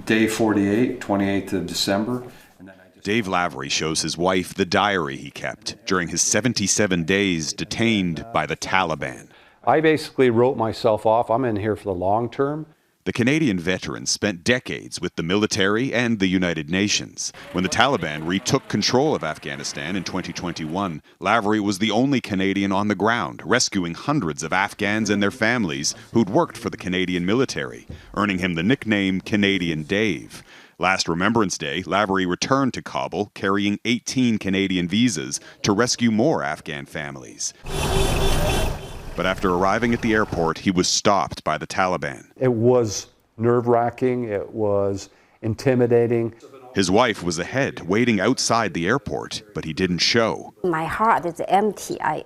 day 48, 28th of December. Dave Lavery shows his wife the diary he kept during his 77 days detained by the Taliban. I basically wrote myself off. I'm in here for the long term. The Canadian veteran spent decades with the military and the United Nations. When the Taliban retook control of Afghanistan in 2021, Lavery was the only Canadian on the ground, rescuing hundreds of Afghans and their families who'd worked for the Canadian military, earning him the nickname Canadian Dave. Last Remembrance Day, Lavery returned to Kabul carrying 18 Canadian visas to rescue more Afghan families. But after arriving at the airport, he was stopped by the Taliban. It was nerve-wracking. It was intimidating. His wife was ahead, waiting outside the airport, but he didn't show. My heart is empty. I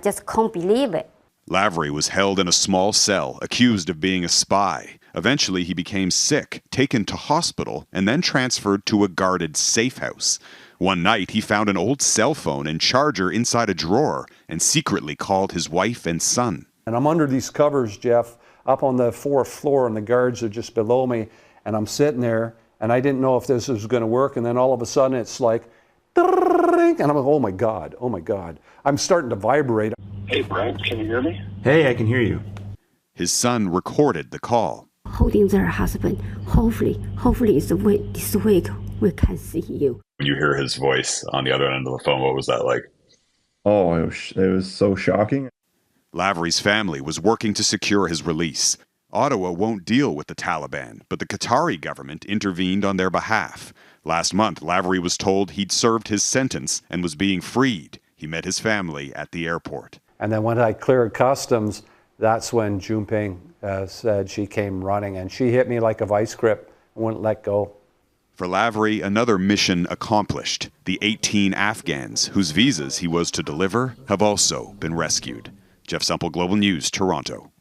just can't believe it. Lavery was held in a small cell, accused of being a spy. Eventually, he became sick, taken to hospital, and then transferred to a guarded safe house. One night, he found an old cell phone and charger inside a drawer and secretly called his wife and son. And I'm under these covers, Jeff, up on the 4th floor, and the guards are just below me, and I'm sitting there, and I didn't know if this was going to work, and then all of a sudden it's like, and I'm like, oh my God, oh my God. I'm starting to vibrate. Hey, Brad, can you hear me? Hey, I can hear you. His son recorded the call. Holding their husband. Hopefully this week we can see you. When you hear his voice on the other end of the phone, what was that like? Oh, it was so shocking. Lavery's family was working to secure his release. Ottawa won't deal with the Taliban, but the Qatari government intervened on their behalf. Last month, Lavery was told he'd served his sentence and was being freed. He met his family at the airport. And then when I cleared customs, that's when Junping said she came running, and she hit me like a vice grip and wouldn't let go. For Lavery, another mission accomplished. The 18 Afghans whose visas he was to deliver have also been rescued. Jeff Semple, Global News, Toronto.